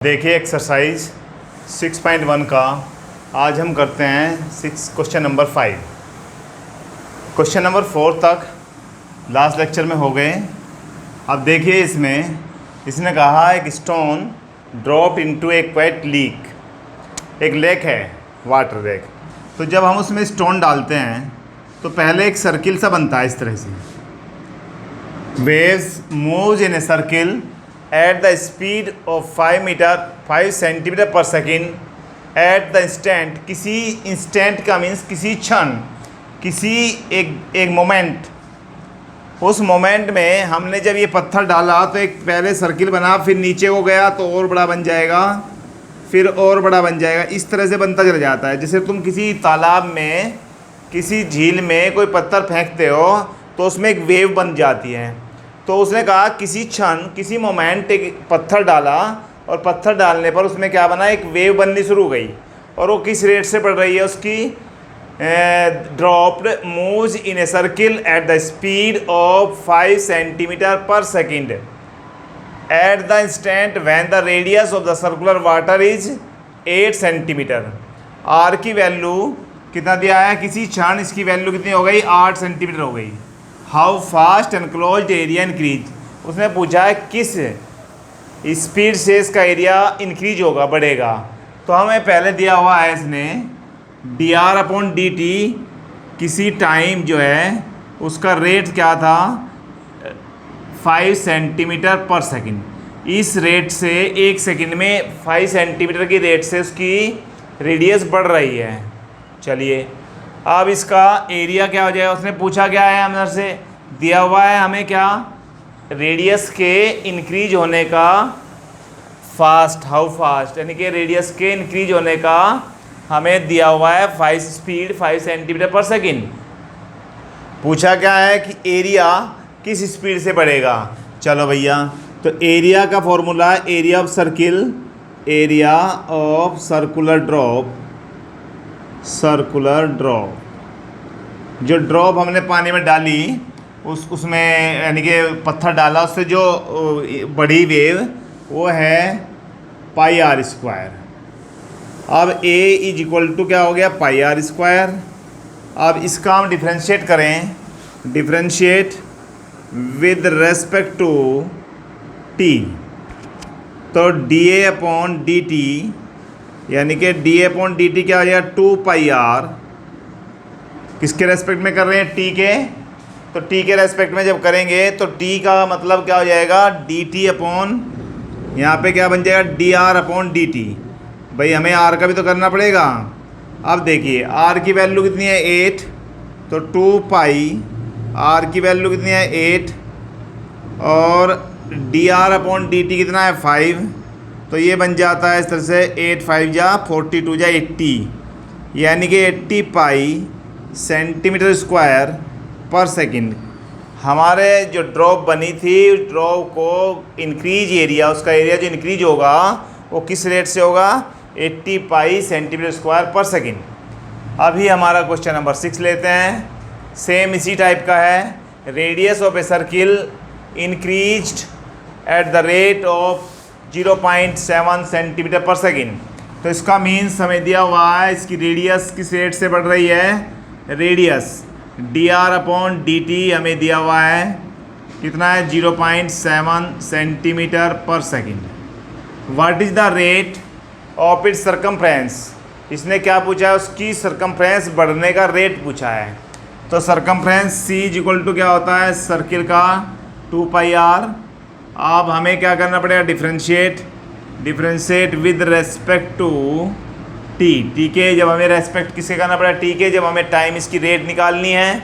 देखिए एक्सरसाइज 6.1 का आज हम करते हैं क्वेश्चन नंबर 5। क्वेश्चन नंबर 4 तक लास्ट लेक्चर में हो गए। अब देखिए इसने कहा एक स्टोन ड्रॉप इनटू ए क्वेट लीक, एक लेक है, वाटर लेक। तो जब हम उसमें स्टोन डालते हैं तो पहले एक सर्किल सा बनता है इस तरह से। Waves moves in a circle at the speed of 5 centimetre per second at the instant, किसी इंस्टेंट का मीन्स किसी क्षण, किसी एक मोमेंट। उस मोमेंट में हमने जब ये पत्थर डाला तो एक पहले सर्किल बना, फिर नीचे को गया तो और बड़ा बन जाएगा, फिर और बड़ा बन जाएगा। इस तरह से बनता चला जाता है। जैसे तुम किसी तालाब में, किसी झील में कोई पत्थर फेंकते हो तो उसमें एक वेव बन जाती है। तो उसने कहा किसी क्षण, किसी मोमेंट एक पत्थर डाला और पत्थर डालने पर उसमें क्या बना, एक वेव बननी शुरू हो गई। और वो किस रेट से बढ़ रही है उसकी, dropped moves in a circle at the speed of 5 centimetre per second at the instant when the radius of the circular water is 8 centimetre. R की वैल्यू कितना दिया है, किसी क्षण इसकी वैल्यू कितनी हो गई, 8 सेंटीमीटर हो गई। How fast enclosed area increase, उसने पूछा है किस स्पीड से इसका एरिया इंक्रीज होगा, बढ़ेगा। तो हमें पहले दिया हुआ है इसने dr/dt, किसी टाइम जो है उसका रेट क्या था, 5 सेंटीमीटर पर सेकेंड। इस रेट से एक सेकेंड में 5 सेंटीमीटर की रेट से उसकी रेडियस बढ़ रही है। चलिए अब इसका एरिया क्या हो जाएगा, उसने पूछा क्या है अंदर से, दिया हुआ है हमें क्या, रेडियस के इंक्रीज होने का फास्ट, हाउ फास्ट, यानी कि रेडियस के इंक्रीज होने का हमें दिया हुआ है 5 सेंटीमीटर पर सेकेंड। पूछा क्या है कि एरिया किस स्पीड से बढ़ेगा। चलो भैया, तो एरिया का फॉर्मूला है area of circle, area of circular drop, circular drop. जो ड्रॉप हमने पानी में डाली उसमें यानी कि पत्थर डाला, उससे जो बड़ी वेव वो है πr²। अब a इज इक्वल टू क्या हो गया, πr²। अब इसका हम डिफ्रेंशिएट करें, differentiate with respect to t, तो dA/dt यानी कि dA/dt क्या हो जाएगा, 2πr। किसके रेस्पेक्ट में कर रहे हैं, t के, तो t के रेस्पेक्ट में जब करेंगे तो t का मतलब क्या हो जाएगा, dt/ यहाँ पे क्या बन जाएगा, dr/dt। भाई हमें r का भी तो करना पड़ेगा। अब देखिए r की वैल्यू कितनी है, 8, तो 2π, r की वैल्यू कितनी है 8 और dr/dt कितना है 5, तो ये बन जाता है इस तरह से 8 5 जा 42 जा 80, यानी कि 80π सेंटीमीटर स्क्वायर पर सेकेंड। हमारे जो ड्रॉप बनी थी, उस ड्रॉप को इंक्रीज एरिया, उसका एरिया जो इंक्रीज होगा वो किस रेट से होगा, 80π सेंटीमीटर स्क्वायर पर सेकेंड। अभी हमारा क्वेश्चन नंबर 6 लेते हैं, सेम इसी टाइप का है। Radius of a circle increased at the rate of 0.7 centimetre per second. तो इसका मीन्स हमें दिया हुआ है इसकी रेडियस किस रेट से बढ़ रही है, रेडियस dr/dt हमें दिया हुआ है कितना है, 0.7 centimetre per second. What is the rate of its circumference, इसने क्या पूछा है, उसकी सर्कमफ्रेंस बढ़ने का रेट पूछा है। तो circumference c is equal to क्या होता है, सर्किल का 2πr। अब हमें क्या करना पड़ेगा, differentiate with respect to t के, जब हमें रेस्पेक्ट किसके करना पड़ेगा, t के, जब हमें टाइम इसकी रेट निकालनी है।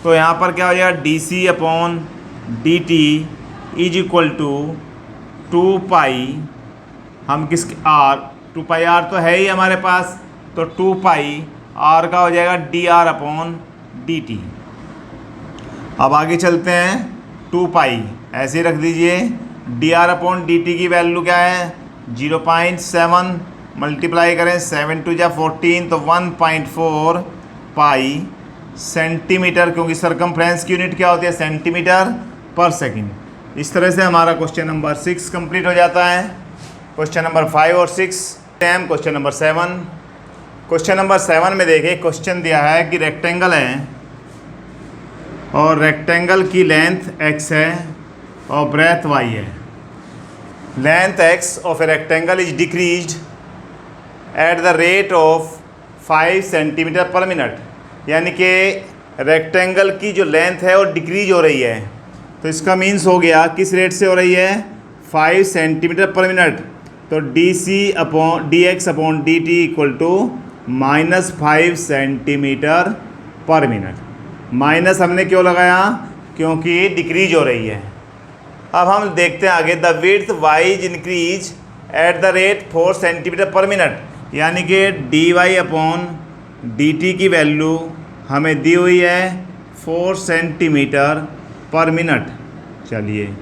तो यहाँ पर क्या हो जाएगा, dc/dt इज इक्वल टू 2π, हम किसके r, 2πr तो है ही हमारे पास, तो 2π r का हो जाएगा dr/dt। अब आगे चलते हैं, 2π ऐसे ही रख दीजिए, dr/dt की वैल्यू क्या है, 0.7 मल्टीप्लाई करें 7 2 जा 14, तो 1.4 π सेंटीमीटर, क्योंकि सर्कमफ्रेंस की यूनिट क्या होती है, सेंटीमीटर पर सेकेंड। इस तरह से हमारा क्वेश्चन नंबर 6 कंप्लीट हो जाता है। क्वेश्चन नंबर 5 और 6 time. Question number 7। Question number 7 में देखिए, क्वेश्चन दिया है कि रेक्टेंगल है और रेक्टेंगल की लेंथ x है और ब्रेथ y है। Length x of a rectangle is decreased at the rate of 5 centimetre per minute, यानी कि रेक्टेंगल की जो लेंथ है वो डिक्रीज हो रही है। तो इसका मीन्स हो गया किस रेट से हो रही है, 5 सेंटीमीटर पर मिनट। तो dx upon dt equal to -5 centimetre per minute. Minus हमने क्यों लगाया, क्योंकि डिक्रीज हो रही है। अब हम देखते हैं आगे, the width y is increase at the rate 4 centimetre per minute, यानी कि dy अपॉन dt की वैल्यू हमें दी हुई है 4 सेंटीमीटर पर मिनट। चलिए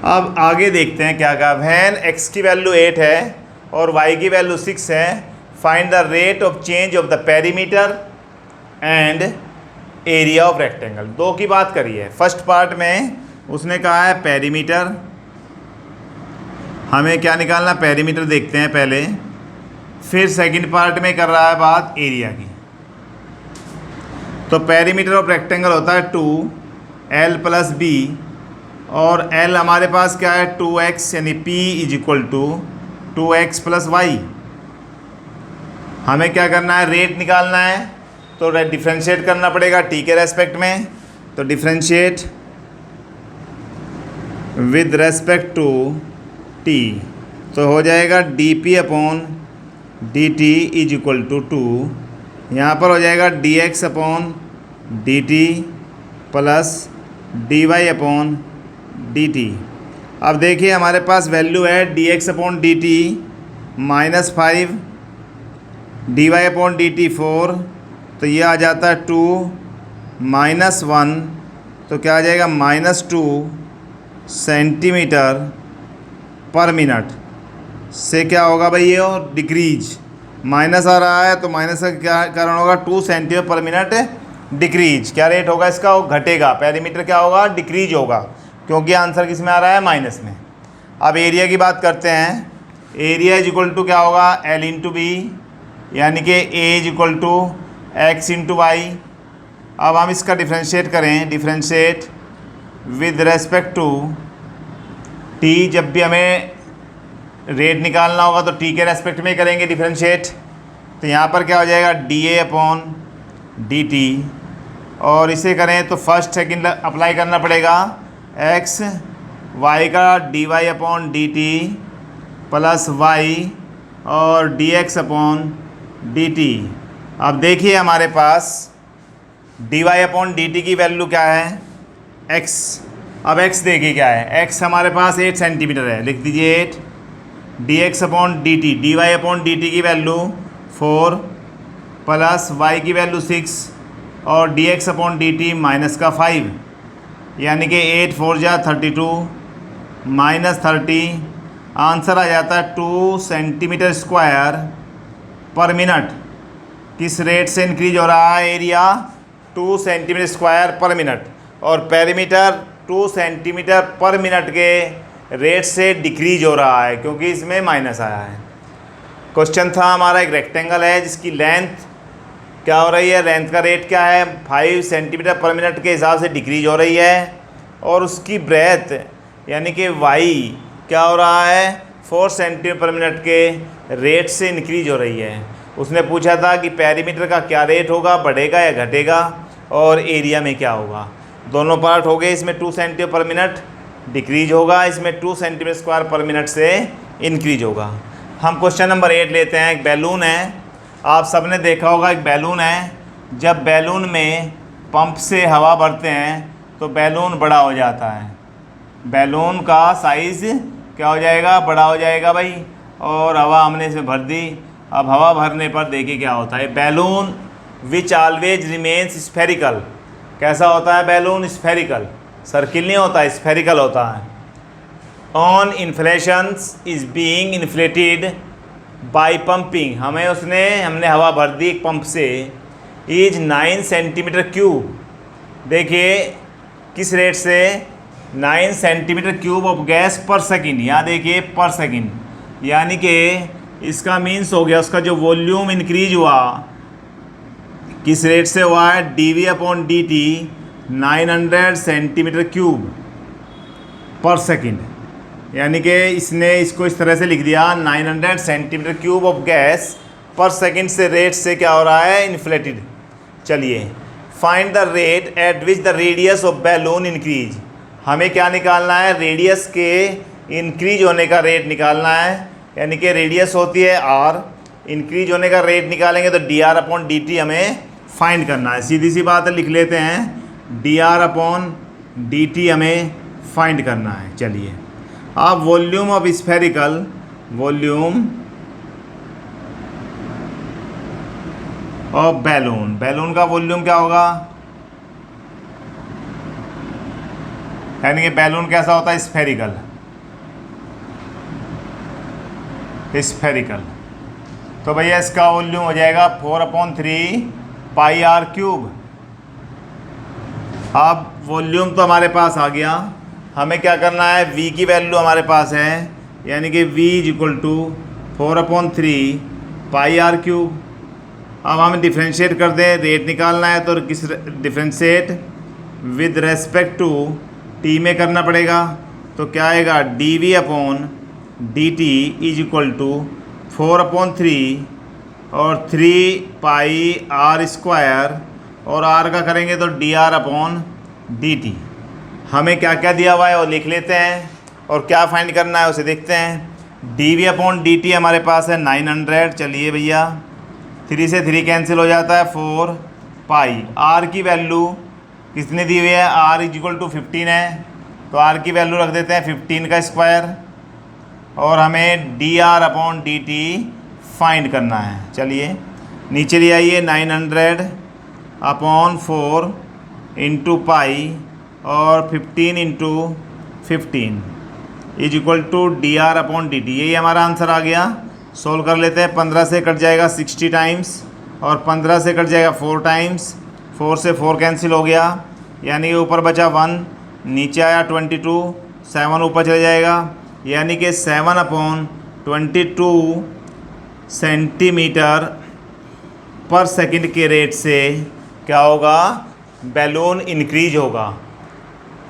अब आगे देखते हैं क्या कहा। वैन x की वैल्यू 8 है और y की वैल्यू 6 है, find the rate of change of the perimeter and area of rectangle. दो की बात करी है। फर्स्ट पार्ट में उसने कहा है पेरीमीटर, हमें क्या निकालना, पेरीमीटर देखते हैं पहले। फिर सेकंड पार्ट में कर रहा है बात एरिया की। तो पेरीमीटर ऑफ रेक्टेंगल होता है 2l प्लस b, और l हमारे पास क्या है 2x, यानी p is equal to 2x plus y. हमें क्या करना है, रेट निकालना है, तो डिफ्रेंशिएट करना पड़ेगा t के रेस्पेक्ट में। तो differentiate with respect to t, तो हो जाएगा dp upon dt is equal to 2। यहाँ पर हो जाएगा dx upon dt plus dy upon dt। अब देखिए हमारे पास वैल्यू है dx upon dt -5, dy upon dt 4, तो ये आ जाता है 2 -1, तो क्या आ जाएगा -2 सेंटीमीटर पर मिनट से क्या होगा भाई, ये और डिक्रीज माइनस आ रहा है, तो माइनस का क्या कारण होगा, 2 सेंटीमीटर पर मिनट डिक्रीज। क्या रेट होगा इसका, वो घटेगा। पेरीमीटर क्या होगा, डिक्रीज होगा, क्योंकि आंसर किस में आ रहा है, माइनस में। अब एरिया की बात करते हैं। एरिया इज इक्वल टू क्या होगा, l इंटू बी, यानी कि a is equal to x into y. अब हम इसका डिफ्रेंशिएट करें, differentiate with respect to t। जब भी हमें रेट निकालना होगा तो t के रेस्पेक्ट में करेंगे डिफ्रेंशिएट। तो यहाँ पर क्या हो जाएगा, dA अपॉन dt, और इसे करें तो फर्स्ट सेकंड अप्लाई करना पड़ेगा, x y का dy upon dt plus y और dx अपॉन dt। अब देखिए हमारे पास dy अपॉन dt की वैल्यू क्या है, x। अब x देखिए क्या है, x हमारे पास 8 सेंटीमीटर है, लिख दीजिए 8। dx upon dt, dy upon dt की वैल्यू 4 प्लस y की वैल्यू 6 और dx अपॉन dt माइनस का 5, यानी कि 8 4 जा 32 -30। आंसर आ जाता है 2 सेंटीमीटर स्क्वायर पर मिनट। किस रेट से इंक्रीज हो रहा है एरिया, 2 सेंटीमीटर स्क्वायर पर मिनट, और पेरीमीटर 2 सेंटीमीटर पर मिनट के रेट से डिक्रीज हो रहा है, क्योंकि इसमें माइनस आया है। क्वेश्चन था हमारा, एक रेक्टेंगल है जिसकी लेंथ क्या हो रही है, लेंथ का रेट क्या है, 5 सेंटीमीटर पर मिनट के हिसाब से डिक्रीज हो रही है, और उसकी ब्रेथ यानी कि वाई क्या हो रहा है, 4 सेंटीमीटर पर मिनट के रेट से इंक्रीज हो रही है। उसने पूछा था कि पेरीमीटर का क्या रेट होगा, बढ़ेगा या घटेगा, और एरिया में क्या होगा। दोनों पार्ट हो गए। इसमें 2 सेंटीमीटर पर मिनट डिक्रीज होगा, इसमें 2 सेंटीमीटर स्क्वायर पर मिनट से इंक्रीज होगा। हम क्वेश्चन नंबर 8 लेते हैं। एक बैलून है, आप सबने देखा होगा, एक बैलून है। जब बैलून में पंप से हवा भरते हैं तो बैलून बड़ा हो जाता है, बैलून का साइज़ क्या हो जाएगा, बड़ा हो जाएगा भाई, और हवा हमने इसमें भर दी। अब हवा भरने पर देखिए क्या होता है, balloon which always remains spherical. कैसा होता है बैलून, स्फेरिकल, सर्किल नहीं होता, स्फेरिकल होता है। On inflation is being inflated by pumping, हमने हवा भर दी एक पंप से, इज 9 सेंटीमीटर क्यूब। देखिए किस रेट से, 9 सेंटीमीटर क्यूब ऑफ गैस पर सेकंड। यहाँ देखिए पर सेकंड, यानी कि इसका मीन्स हो गया उसका जो वॉल्यूम इंक्रीज हुआ किस रेट से हुआ है, dV/dt 900 सेंटीमीटर क्यूब पर सेकंड। यानी कि इसने इसको इस तरह से लिख दिया 900 सेंटीमीटर क्यूब ऑफ गैस पर सेकंड से रेट से क्या हो रहा है, इन्फ्लेटेड। चलिए, find the rate at which the radius of balloon increase. हमें क्या निकालना है, रेडियस के इंक्रीज होने का रेट निकालना है। यानी कि रेडियस होती है r, इंक्रीज होने का रेट निकालेंगे तो dr/dt हमें फाइंड करना है। सीधी सी बात है, लिख लेते हैं dr/dt हमें फाइंड करना है। चलिए, अब volume of spherical, volume of balloon, balloon का वॉल्यूम क्या होगा, यानी कि बैलून कैसा होता है, स्फेरिकल, स्फेरिकल। तो भैया इसका वॉल्यूम हो जाएगा 4/3 पाई r क्यूब। अब वॉल्यूम तो हमारे पास आ गया, हमें क्या करना है, v की वैल्यू हमारे पास है, यानी कि v = 4/3 पाई r क्यूब। अब हम डिफ्रेंशिएट कर दें, रेट निकालना है तो किस differentiate with respect to t में करना पड़ेगा। तो क्या आएगा, dV/dt = 4/3 और 3 पाई r², और r का करेंगे तो dr/dt। हमें क्या क्या दिया हुआ है वो लिख लेते हैं, और क्या फाइंड करना है उसे देखते हैं। dV/dt हमारे पास है 900। चलिए भैया, 3 से 3 कैंसिल हो जाता है, 4 पाई। r की वैल्यू कितनी दी हुई है, r = 15 है, तो r की वैल्यू रख देते हैं 15 का स्क्वायर, और हमें dr/dt फाइंड करना है। चलिए नीचे ले आइए, 900/4 इंटू पाई और 15 इंटू 15 = dr/dt। यही हमारा आंसर आ गया। सोल्व कर लेते हैं, 15 से कट जाएगा 60 टाइम्स, और 15 से कट जाएगा 4 टाइम्स, 4 से 4 कैंसिल हो गया, यानी कि ऊपर बचा 1, नीचे आया 22, 7 ऊपर चले जाएगा, यानी कि 7/22 सेंटीमीटर पर सेकंड के रेट से क्या होगा, बैलून इंक्रीज होगा।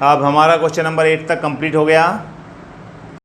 अब हमारा क्वेश्चन नंबर 8 तक कंप्लीट हो गया।